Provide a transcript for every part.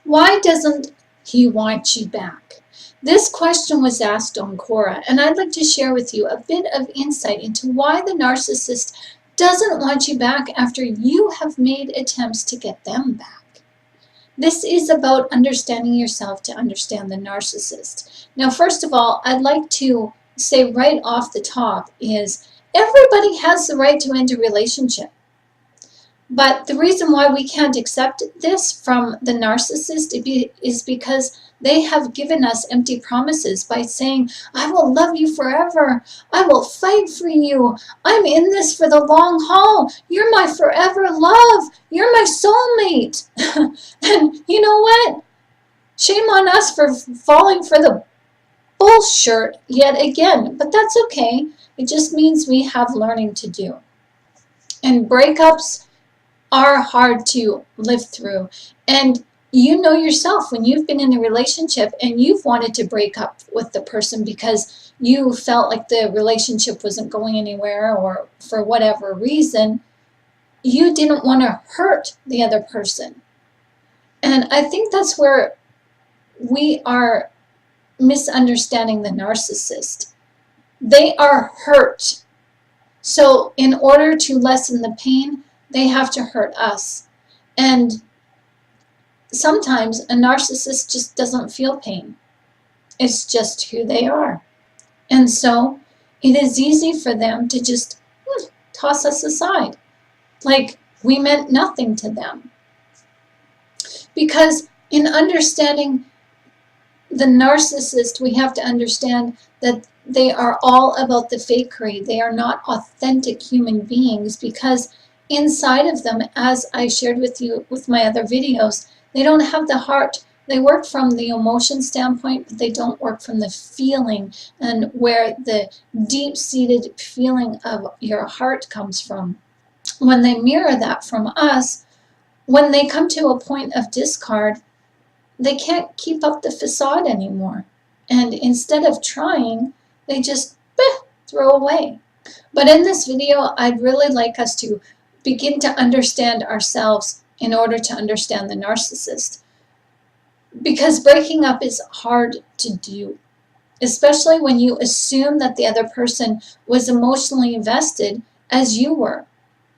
Why doesn't he want you back? This question was asked on Quora, and I'd like to share with you a bit of insight into why the narcissist doesn't want you back after you have made attempts to get them back. This is about understanding yourself to understand the narcissist. Now, first of all, I'd like to say right off the top is everybody has the right to end a relationship. But the reason why we can't accept this from the narcissist is because they have given us empty promises by saying, I will love you forever. I will fight for you. I'm in this for the long haul. You're my forever love. You're my soulmate. And you know what? Shame on us for falling for the bullshit yet again. But that's okay. It just means we have learning to do. And breakups are hard to live through. And you know yourself when you've been in a relationship and you've wanted to break up with the person because you felt like the relationship wasn't going anywhere, or for whatever reason, you didn't want to hurt the other person. And I think that's where we are misunderstanding the narcissist. They are hurt. So in order to lessen the pain, they have to hurt us. And sometimes a narcissist just doesn't feel pain. It's just who they are. And so it is easy for them to just toss us aside, like we meant nothing to them. Because in understanding the narcissist, we have to understand that they are all about the fakery. They are not authentic human beings, because inside of them, as I shared with you with my other videos, they don't have the heart. They work from the emotion standpoint, but they don't work from the feeling and where the deep-seated feeling of your heart comes from. When they mirror that from us, when they come to a point of discard, they can't keep up the facade anymore. And instead of trying, they just throw away. But in this video, I'd really like us to begin to understand ourselves in order to understand the narcissist. Because breaking up is hard to do, especially when you assume that the other person was emotionally invested as you were.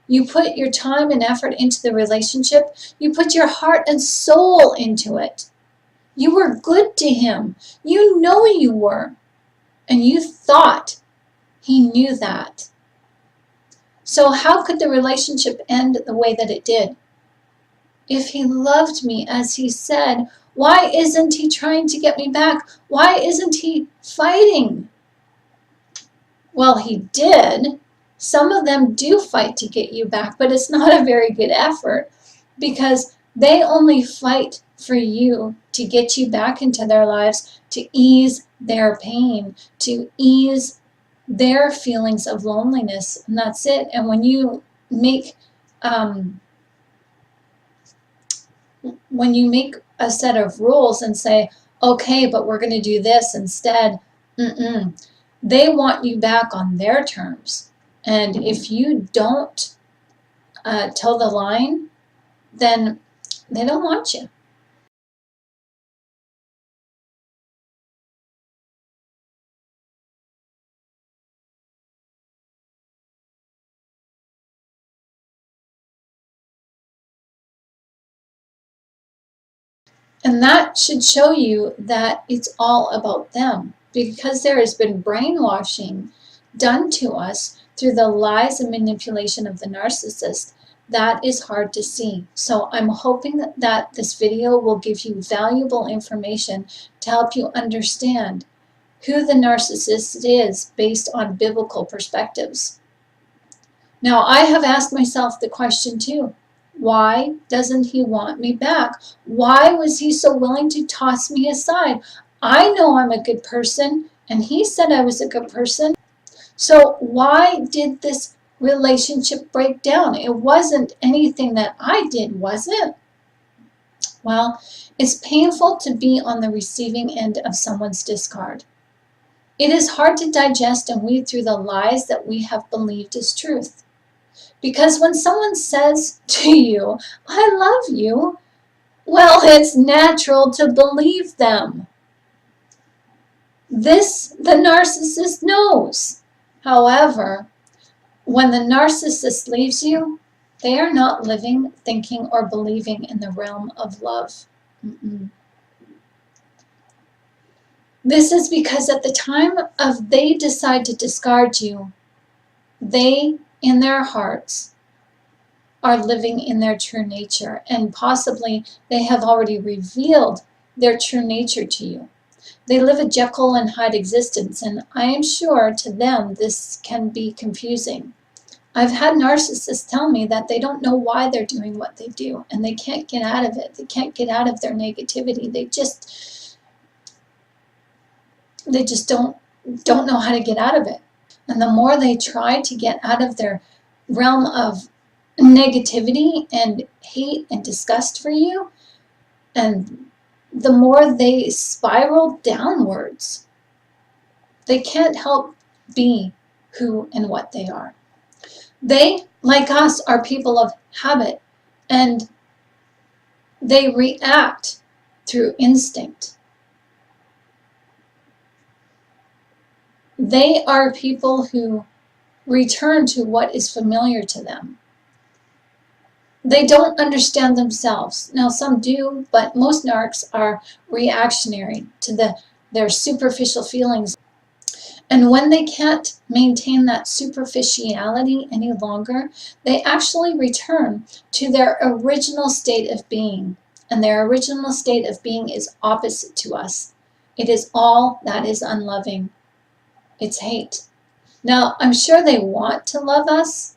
You put your time and effort into the relationship. You put your heart and soul into it. You were good to him. You know you were. And you thought he knew that. So how could the relationship end the way that it did? If he loved me as he said, why isn't he trying to get me back? Why isn't he fighting? Well, he did. Some of them do fight to get you back, but it's not a very good effort, because they only fight for you to get you back into their lives, to ease their pain, to ease their feelings of loneliness, and that's it. And when you make a set of rules and say, okay, but we're going to do this instead, they want you back on their terms. And if you don't toe the line, then they don't want you. And that should show you that it's all about them, because there has been brainwashing done to us through the lies and manipulation of the narcissist. That is hard to see. So I'm hoping that this video will give you valuable information to help you understand who the narcissist is based on biblical perspectives. Now, I have asked myself the question too. Why doesn't he want me back? Why was he so willing to toss me aside? I know I'm a good person, and he said I was a good person. So why did this relationship break down? It wasn't anything that I did, was it? Well, it's painful to be on the receiving end of someone's discard. It is hard to digest and weed through the lies that we have believed as truth. Because when someone says to you, I love you, Well, it's natural to believe them. This the narcissist knows. However, when the narcissist leaves you, they are not living, thinking, or believing in the realm of love. This is because at the time of they decide to discard you, they, in their hearts, are living in their true nature, and possibly they have already revealed their true nature to you. They live a Jekyll and Hyde existence, and I am sure to them this can be confusing. I've had narcissists tell me that they don't know why they're doing what they do, and they can't get out of it. They can't get out of their negativity. They just don't know how to get out of it. And the more they try to get out of their realm of negativity and hate and disgust for you, and the more they spiral downwards. They can't help be who and what they are. They, like us, are people of habit, and they react through instinct. They are people who return to what is familiar to them. They don't understand themselves. Now, some do, but most narcs are reactionary to their superficial feelings. And when they can't maintain that superficiality any longer, they actually return to their original state of being. And their original state of being is opposite to us. It is all that is unloving. It's hate. Now, I'm sure they want to love us.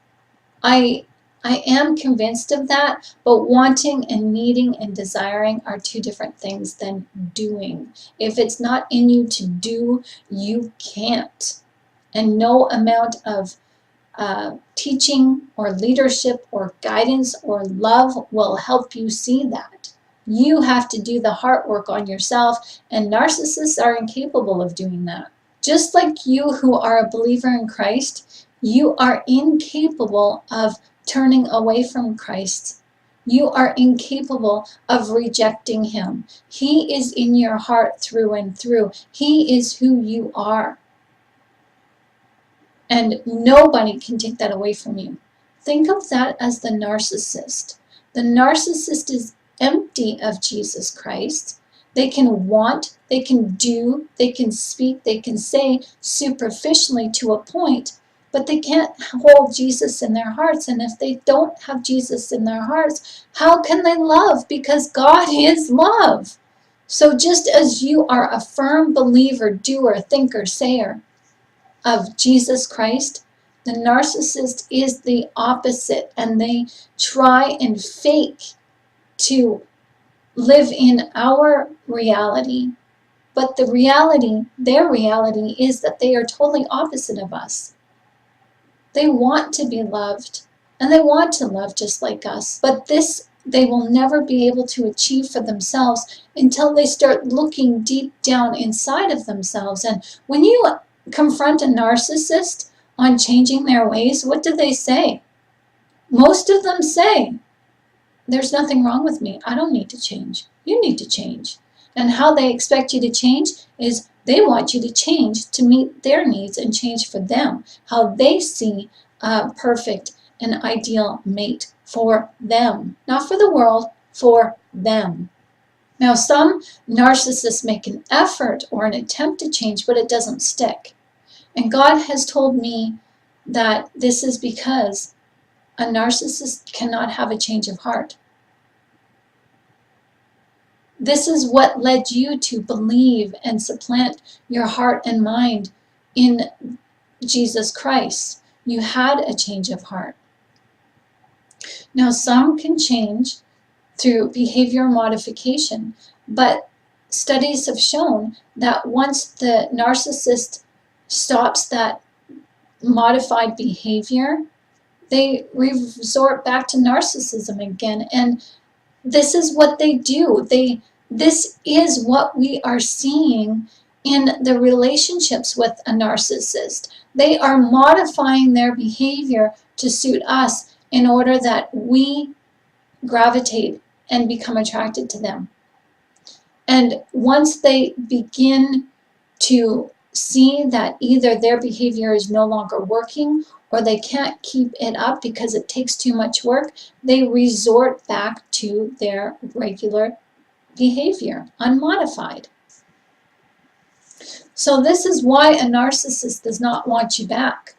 I am convinced of that, but wanting and needing and desiring are two different things than doing. If it's not in you to do, you can't. And no amount of teaching or leadership or guidance or love will help you see that. You have to do the heart work on yourself, and narcissists are incapable of doing that. Just like you who are a believer in Christ, you are incapable of turning away from Christ. You are incapable of rejecting Him. He is in your heart through and through. He is who you are. And nobody can take that away from you. Think of that as the narcissist. The narcissist is empty of Jesus Christ. They can want, they can do, they can speak, they can say superficially to a point, but they can't hold Jesus in their hearts. And if they don't have Jesus in their hearts, how can they love? Because God is love. So just as you are a firm believer, doer, thinker, sayer of Jesus Christ, the narcissist is the opposite, and they try and fake to live in our reality. But the reality, their reality, is that they are totally opposite of us. They want to be loved, and they want to love just like us. But this they will never be able to achieve for themselves until they start looking deep down inside of themselves. And when you confront a narcissist on changing their ways, what do they say? Most of them say, "There's nothing wrong with me. I don't need to change. You need to change." And how they expect you to change is they want you to change to meet their needs and change for them, how they see a perfect and ideal mate for them. Not for the world, for them. Now, some narcissists make an effort or an attempt to change, but it doesn't stick. And God has told me that this is because a narcissist cannot have a change of heart. This is what led you to believe and supplant your heart and mind in Jesus Christ. You had a change of heart. Now, some can change through behavior modification, but studies have shown that once the narcissist stops that modified behavior, they resort back to narcissism again. And this is what they do. This is what we are seeing in the relationships with a narcissist. They are modifying their behavior to suit us in order that we gravitate and become attracted to them. And once they begin to see that either their behavior is no longer working or they can't keep it up because it takes too much work, they resort back to their regular behavior, unmodified. So this is why a narcissist does not want you back,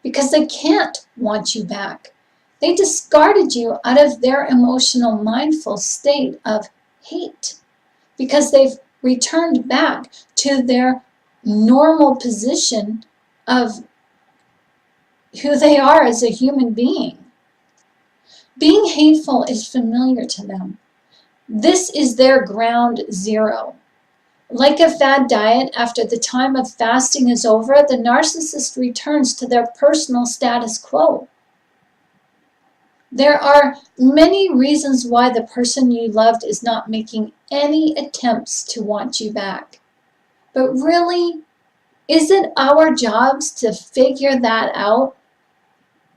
because they can't want you back. They discarded you out of their emotional mindful state of hate because they've returned back to their normal position of who they are as a human being. Being hateful is familiar to them. This is their ground zero. Like a fad diet, after the time of fasting is over, the narcissist returns to their personal status quo. There are many reasons why the person you loved is not making any attempts to want you back. But really, is it our jobs to figure that out?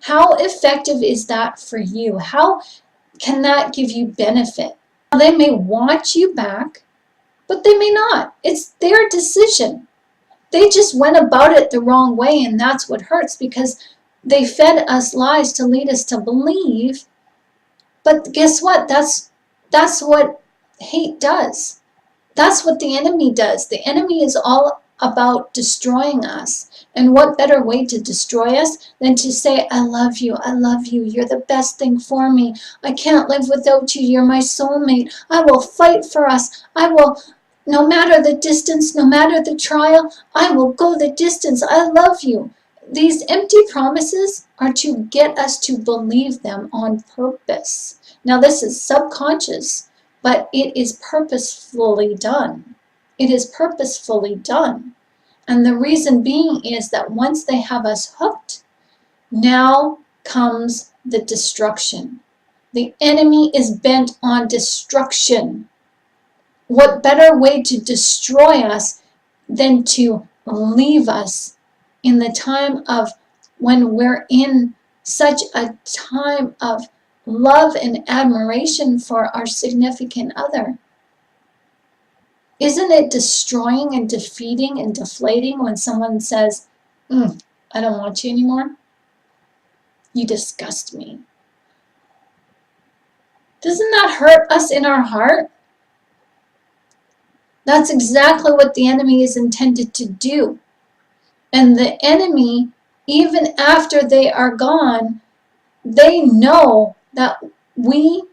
How effective is that for you? How can that give you benefit? They may want you back, but they may not. It's their decision. They just went about it the wrong way, and that's what hurts, because they fed us lies to lead us to believe. But guess what? That's what hate does. That's what the enemy does. The enemy is all about destroying us. And what better way to destroy us than to say, I love you, you're the best thing for me. I can't live without you, you're my soulmate. I will fight for us. I will, no matter the distance, no matter the trial, I will go the distance. I love you. These empty promises are to get us to believe them on purpose. Now this is subconscious, but it is purposefully done. It is purposefully done. And the reason being is that once they have us hooked, now comes the destruction. The enemy is bent on destruction. What better way to destroy us than to leave us in the time of when we're in such a time of love and admiration for our significant other? Isn't it destroying and defeating and deflating when someone says, I don't want you anymore? You disgust me. Doesn't that hurt us in our heart? That's exactly what the enemy is intended to do. And the enemy, even after they are gone, they know that we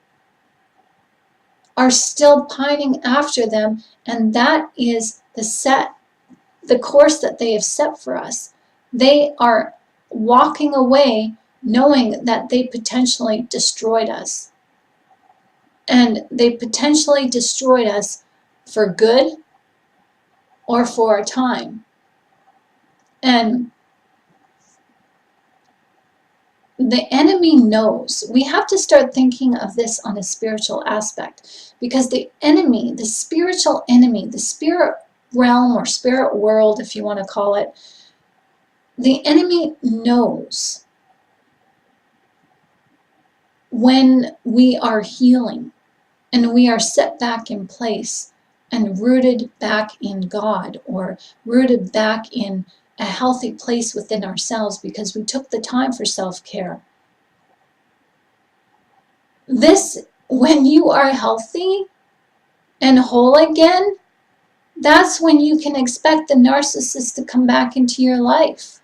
are still pining after them, and that is the course that they have set for us. They are walking away knowing that they potentially destroyed us. And they potentially destroyed us for good or for a time. And the enemy knows. We have to start thinking of this on a spiritual aspect, because the enemy, the spiritual enemy, the spirit realm or spirit world, if you want to call it, the enemy knows when we are healing and we are set back in place and rooted back in God, or rooted back in a healthy place within ourselves because we took the time for self-care. This, when you are healthy and whole again, that's when you can expect the narcissist to come back into your life.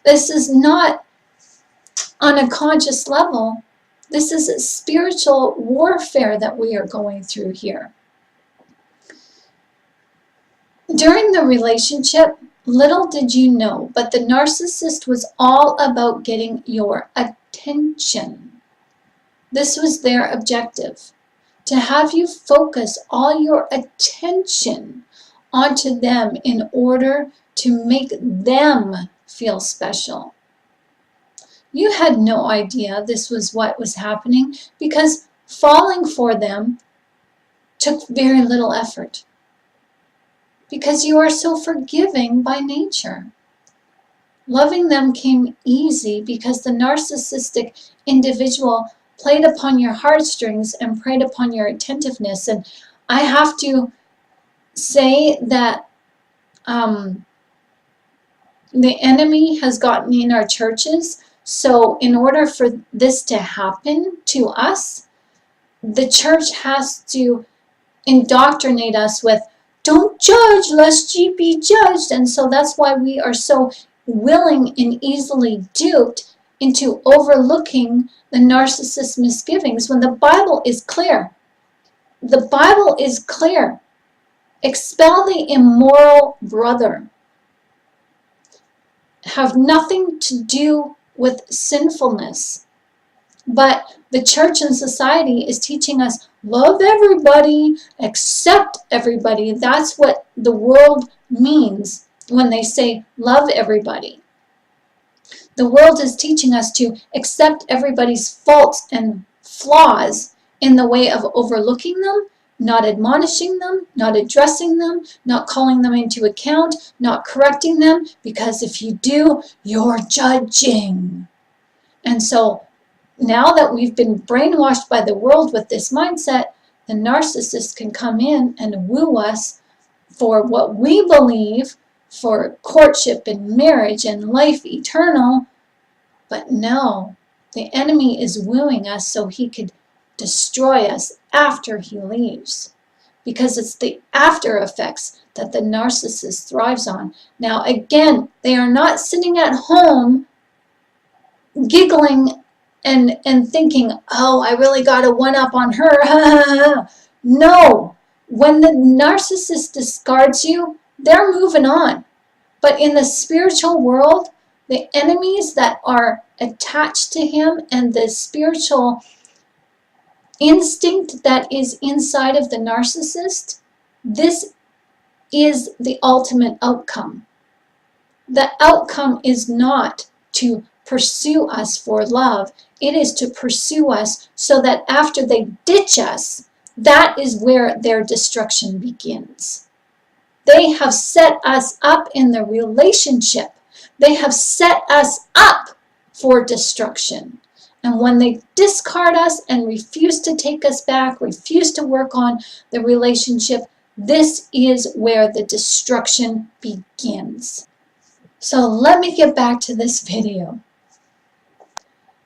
This is not on a conscious level. This is a spiritual warfare that we are going through here. During the relationship, little did you know, but the narcissist was all about getting your attention. This was their objective, to have you focus all your attention onto them in order to make them feel special. You had no idea this was what was happening, because falling for them took very little effort. Because you are so forgiving by nature. Loving them came easy because the narcissistic individual played upon your heartstrings and preyed upon your attentiveness. And I have to say that the enemy has gotten in our churches. So in order for this to happen to us, the church has to indoctrinate us with, don't judge lest ye be judged. And so that's why we are so willing and easily duped into overlooking the narcissist's misgivings when the Bible is clear. The Bible is clear. Expel the immoral brother. Have nothing to do with sinfulness. But the church and society is teaching us, love everybody, accept everybody. That's what the world means when they say love everybody. The world is teaching us to accept everybody's faults and flaws in the way of overlooking them, not admonishing them, not addressing them, not calling them into account, not correcting them, because if you do, you're judging. And so now that we've been brainwashed by the world with this mindset, the narcissist can come in and woo us for what we believe, for courtship and marriage and life eternal. But no, the enemy is wooing us so he could destroy us after he leaves. Because it's the after effects that the narcissist thrives on. Now again, they are not sitting at home giggling and thinking, oh, I really got a one-up on her. No. When the narcissist discards you, they're moving on. But in the spiritual world, the enemies that are attached to him and the spiritual instinct that is inside of the narcissist, this is the ultimate outcome. The outcome is not to pursue us for love. It is to pursue us so that after they ditch us, that is where their destruction begins. They have set us up in the relationship. They have set us up for destruction. And when they discard us and refuse to take us back, refuse to work on the relationship, this is where the destruction begins. So let me get back to this video.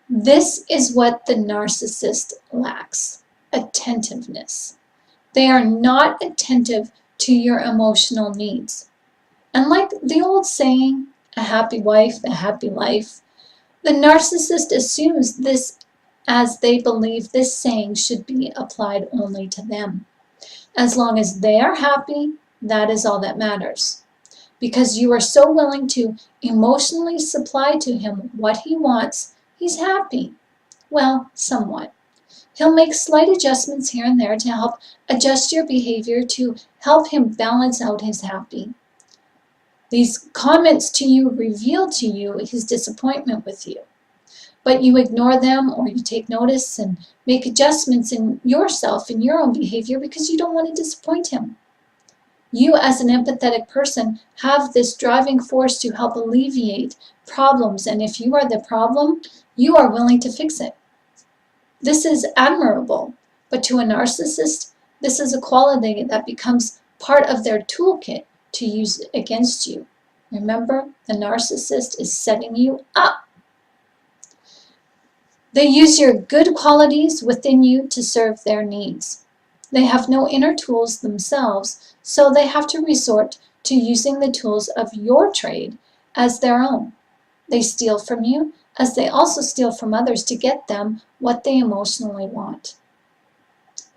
This is what the narcissist lacks: attentiveness. They are not attentive to your emotional needs. And like the old saying, a happy wife, a happy life, the narcissist assumes this as they believe this saying should be applied only to them. As long as they are happy, that is all that matters. Because you are so willing to emotionally supply to him what he wants, he's happy. Well, somewhat. He'll make slight adjustments here and there to help adjust your behavior to help him balance out his happy. These comments to you reveal to you his disappointment with you. But you ignore them, or you take notice and make adjustments in yourself, in your own behavior, because you don't want to disappoint him. You, as an empathetic person, have this driving force to help alleviate problems, and if you are the problem, you are willing to fix it. This is admirable, but to a narcissist, this is a quality that becomes part of their toolkit to use against you. Remember, the narcissist is setting you up. They use your good qualities within you to serve their needs. They have no inner tools themselves, so they have to resort to using the tools of your trade as their own. They steal from you, as they also steal from others to get them what they emotionally want.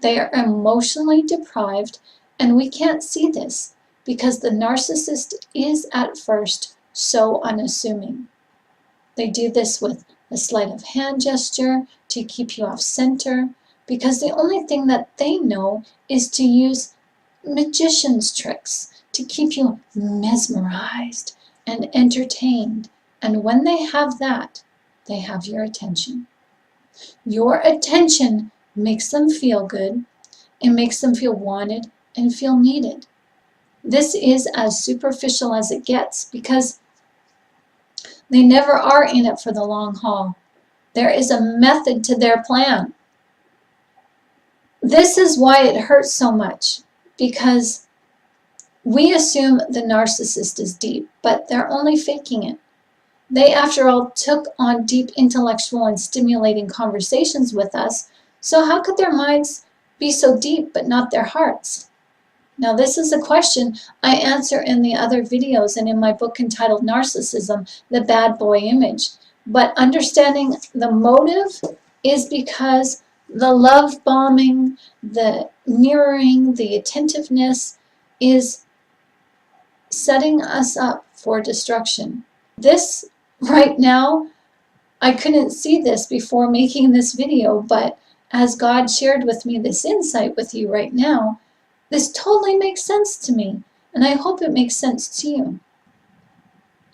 They are emotionally deprived, and we can't see this because the narcissist is at first so unassuming. They do this with a sleight of hand gesture to keep you off center, because the only thing that they know is to use magician's tricks to keep you mesmerized and entertained. And when they have that, they have your attention. Your attention makes them feel good. It makes them feel wanted and feel needed. This is as superficial as it gets because they never are in it for the long haul. There is a method to their plan. This is why it hurts so much, because we assume the narcissist is deep, but they're only faking it. They, after all, took on deep intellectual and stimulating conversations with us, so how could their minds be so deep but not their hearts? Now, this is a question I answer in the other videos and in my book entitled Narcissism, the Bad Boy Image. But understanding the motive is because the love bombing, the mirroring, the attentiveness is setting us up for destruction. This right now, I couldn't see this before making this video, but as God shared with me this insight with you right now, this totally makes sense to me, and I hope it makes sense to you.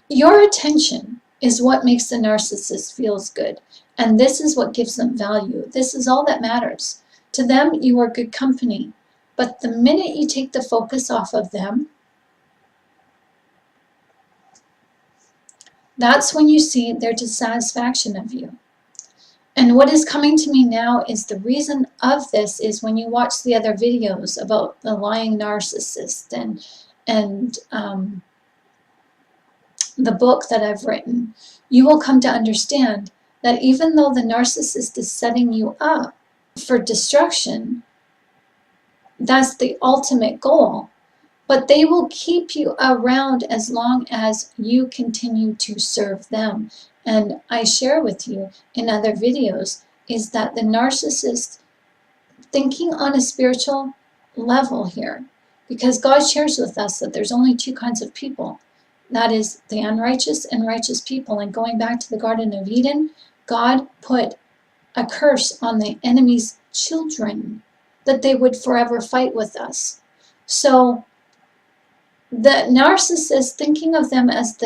Your attention is what makes the narcissist feels good, and this is what gives them value. This is all that matters. To them, you are good company, but the minute you take the focus off of them, that's when you see their dissatisfaction of you. And what is coming to me now is the reason of this is when you watch the other videos about the lying narcissist and the book that I've written, you will come to understand that even though the narcissist is setting you up for destruction, that's the ultimate goal. But they will keep you around as long as you continue to serve them. And I share with you in other videos is that the narcissist, thinking on a spiritual level here, because God shares with us that there's only two kinds of people. That is the unrighteous and righteous people. And going back to the Garden of Eden, God put a curse on the enemy's children that they would forever fight with us. So the narcissist, thinking of them as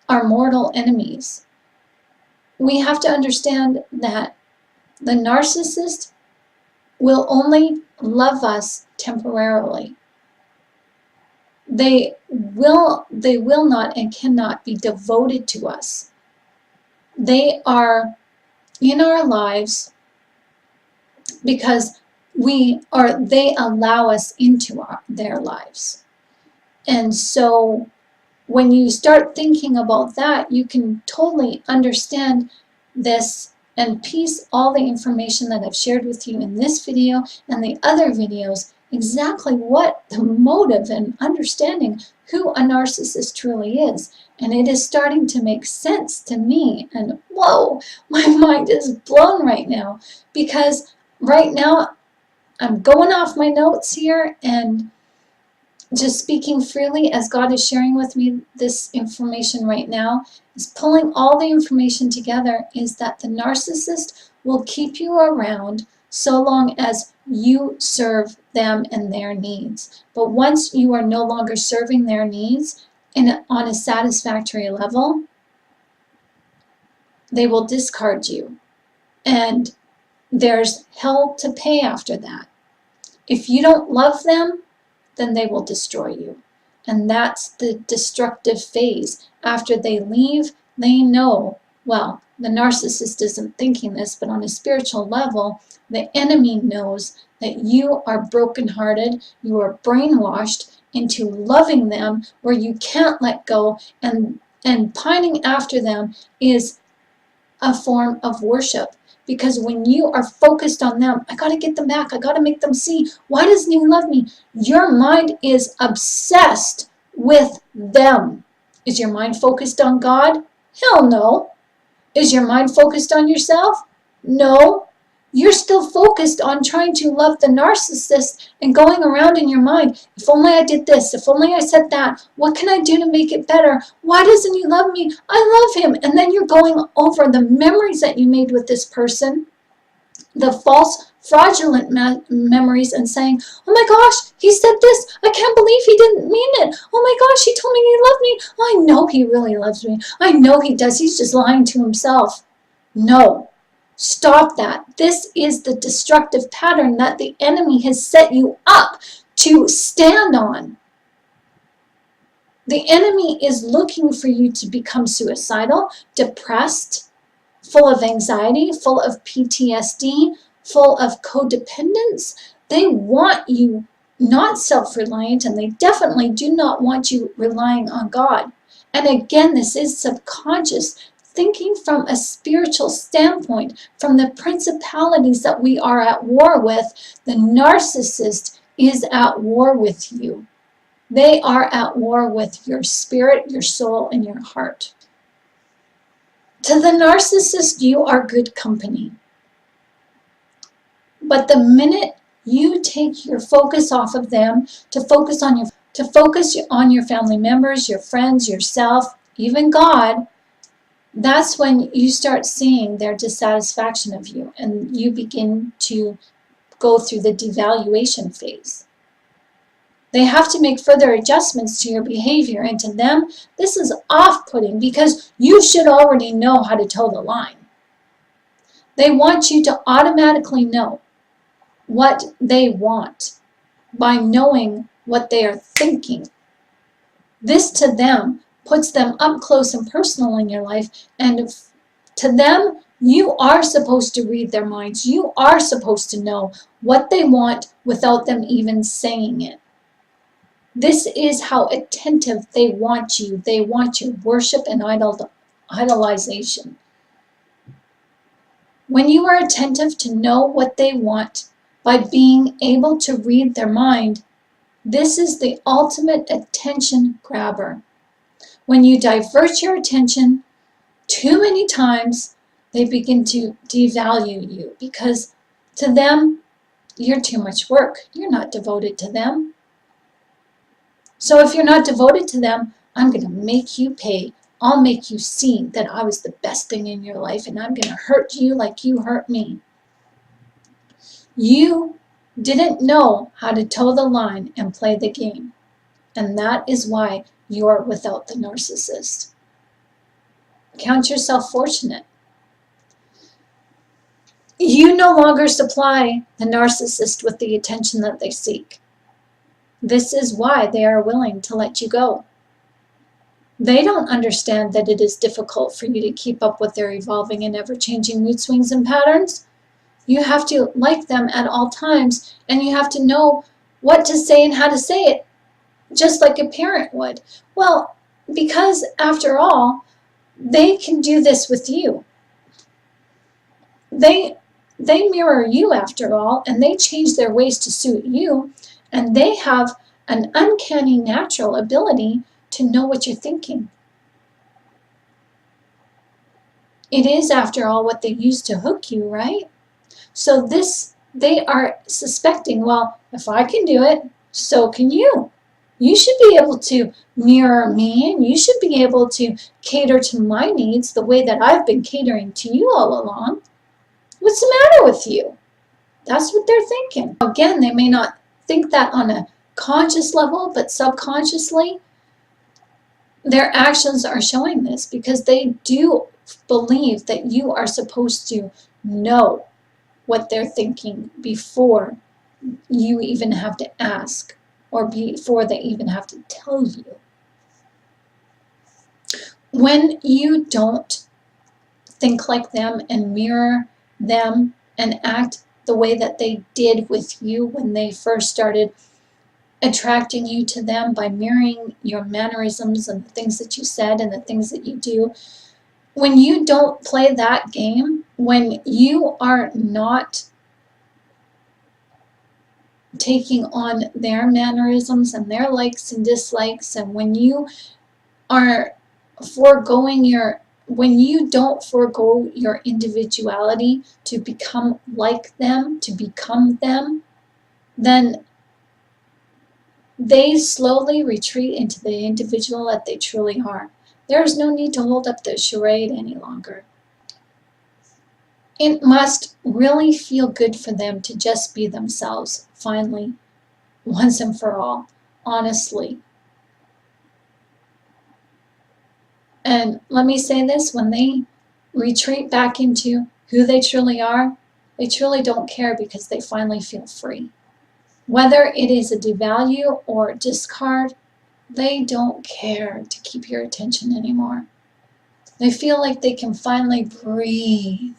our mortal enemies, we have to understand that the narcissist will only love us temporarily. They will not and cannot be devoted to us. They are in our lives because they allow us into their lives. And so when you start thinking about that, you can totally understand this and piece all the information that I've shared with you in this video and the other videos, exactly what the motive and understanding who a narcissist truly is. And it is starting to make sense to me. And whoa, my mind is blown right now, because right now I'm going off my notes here and just speaking freely as God is sharing with me this information right now, is pulling all the information together, is that the narcissist will keep you around so long as you serve them and their needs. But once you are no longer serving their needs on a satisfactory level, they will discard you. And there's hell to pay after that. If you don't love them, then they will destroy you. And that's the destructive phase. After they leave, they know, well, the narcissist isn't thinking this, but on a spiritual level, the enemy knows that you are brokenhearted, you are brainwashed into loving them where you can't let go, and pining after them is a form of worship. Because when you are focused on them, I got to get them back, I got to make them see, why doesn't he love me? Your mind is obsessed with them. Is your mind focused on God? Hell no. Is your mind focused on yourself? No. You're still focused on trying to love the narcissist and going around in your mind, if only I did this, if only I said that, what can I do to make it better? Why doesn't he love me? I love him. And then you're going over the memories that you made with this person, the false, fraudulent memories, and saying, oh my gosh, he said this. I can't believe he didn't mean it. Oh my gosh, he told me he loved me. I know he really loves me. I know he does. He's just lying to himself. No. Stop that. This is the destructive pattern that the enemy has set you up to stand on. The enemy is looking for you to become suicidal, depressed, full of anxiety, full of PTSD, full of codependence. They want you not self-reliant, and they definitely do not want you relying on God. And again, this is subconscious, thinking from a spiritual standpoint, from the principalities that we are at war with. The narcissist is at war with you. They are at war with your spirit, your soul, and your heart. To the narcissist, you are good company. But the minute you take your focus off of them to focus on your family members, your friends, yourself, even God, that's when you start seeing their dissatisfaction of you, and you begin to go through the devaluation phase. They have to make further adjustments to your behavior, and to them, this is off-putting because you should already know how to toe the line. They want you to automatically know what they want by knowing what they are thinking. This to them puts them up close and personal in your life, and to them, you are supposed to read their minds. You are supposed to know what they want without them even saying it. This is how attentive they want you. They want your worship and idolization. When you are attentive to know what they want by being able to read their mind, this is the ultimate attention grabber. When you divert your attention too many times, they begin to devalue you because to them, you're too much work. You're not devoted to them. So if you're not devoted to them, I'm going to make you pay. I'll make you see that I was the best thing in your life, and I'm going to hurt you like you hurt me. You didn't know how to toe the line and play the game, and that is why you're without the narcissist. Count yourself fortunate. You no longer supply the narcissist with the attention that they seek. This is why they are willing to let you go. They don't understand that it is difficult for you to keep up with their evolving and ever-changing mood swings and patterns. You have to like them at all times, and you have to know what to say and how to say it, just like a parent would. Well, because after all, they can do this with you. They mirror you after all, and they change their ways to suit you, and they have an uncanny natural ability to know what you're thinking. It is, after all, what they use to hook you, right? So they are suspecting, well, if I can do it, so can you. You should be able to mirror me, and you should be able to cater to my needs the way that I've been catering to you all along. What's the matter with you? That's what they're thinking. Again, they may not think that on a conscious level, but subconsciously, their actions are showing this because they do believe that you are supposed to know what they're thinking before you even have to ask, or before they even have to tell you. When you don't think like them and mirror them and act the way that they did with you when they first started attracting you to them by mirroring your mannerisms and the things that you said and the things that you do, when you don't play that game, when you are not taking on their mannerisms and their likes and dislikes, and when you are when you don't forego your individuality to become like them, to become them, then they slowly retreat into the individual that they truly are. There is no need to hold up the charade any longer. It must really feel good for them to just be themselves, finally, once and for all, honestly. And let me say this, when they retreat back into who they truly are, they truly don't care because they finally feel free. Whether it is a devalue or a discard, they don't care to keep your attention anymore. They feel like they can finally breathe.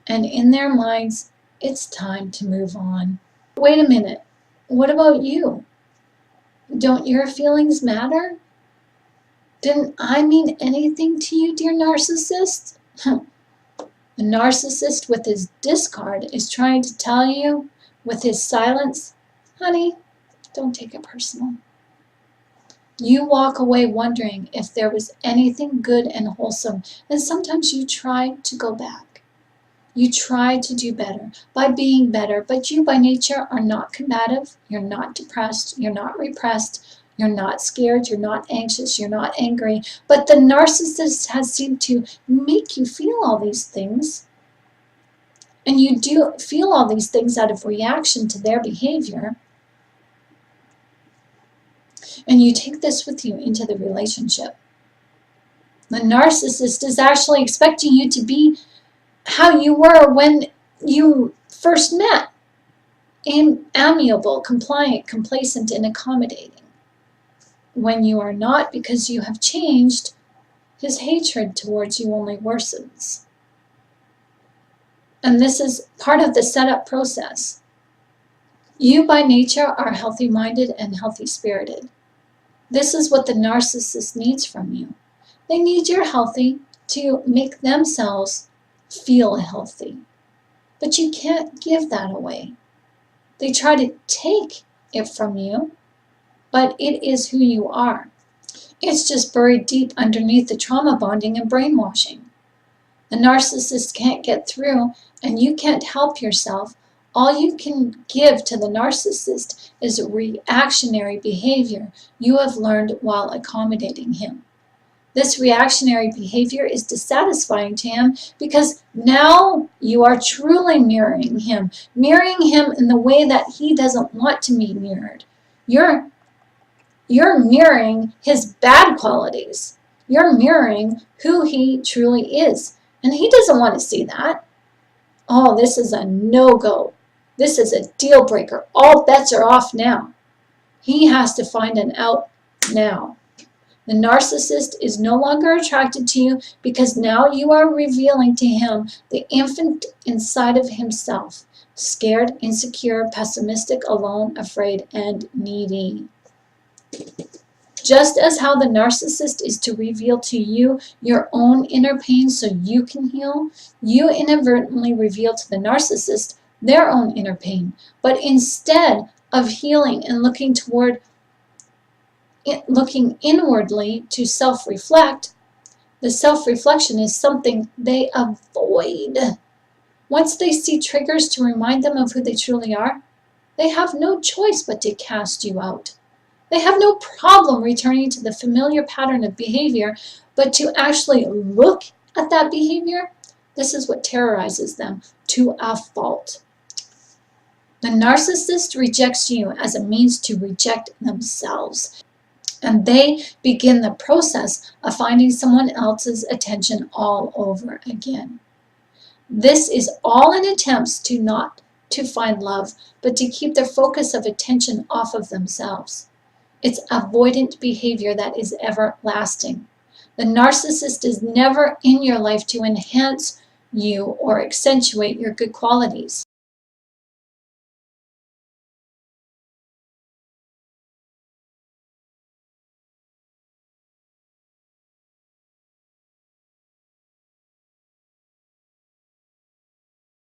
And in their minds, it's time to move on. Wait a minute. What about you? Don't your feelings matter? Didn't I mean anything to you, dear narcissist? The narcissist with his discard is trying to tell you with his silence, honey, don't take it personal. You walk away wondering if there was anything good and wholesome, and sometimes you try to go back. You try to do better by being better, but you by nature are not combative, you're not depressed, you're not repressed, you're not scared, you're not anxious, you're not angry, but the narcissist has seemed to make you feel all these things. And you do feel all these things out of reaction to their behavior. And you take this with you into the relationship. The narcissist is actually expecting you to be how you were when you first met. Amiable, compliant, complacent, and accommodating. When you are not, because you have changed, his hatred towards you only worsens. And this is part of the setup process. You by nature are healthy-minded and healthy-spirited. This is what the narcissist needs from you. They need your healthy to make themselves feel healthy. But you can't give that away. They try to take it from you, but it is who you are. It's just buried deep underneath the trauma bonding and brainwashing. The narcissist can't get through, and you can't help yourself. All you can give to the narcissist is reactionary behavior you have learned while accommodating him. This reactionary behavior is dissatisfying to him because now you are truly mirroring him in the way that he doesn't want to be mirrored. You're mirroring his bad qualities. You're mirroring who he truly is. And he doesn't want to see that. Oh, this is a no-go. This is a deal breaker. All bets are off now. He has to find an out now. The narcissist is no longer attracted to you because now you are revealing to him the infant inside of himself. Scared, insecure, pessimistic, alone, afraid, and needy. Just as how the narcissist is to reveal to you your own inner pain so you can heal, you inadvertently reveal to the narcissist their own inner pain. But instead of healing and looking inwardly to self-reflect, the self-reflection is something they avoid. Once they see triggers to remind them of who they truly are, they have no choice but to cast you out. They have no problem returning to the familiar pattern of behavior, but to actually look at that behavior, this is what terrorizes them to a fault. The narcissist rejects you as a means to reject themselves. And they begin the process of finding someone else's attention all over again. This is all in attempts to not to find love, but to keep their focus of attention off of themselves. It's avoidant behavior that is everlasting. The narcissist is never in your life to enhance you or accentuate your good qualities.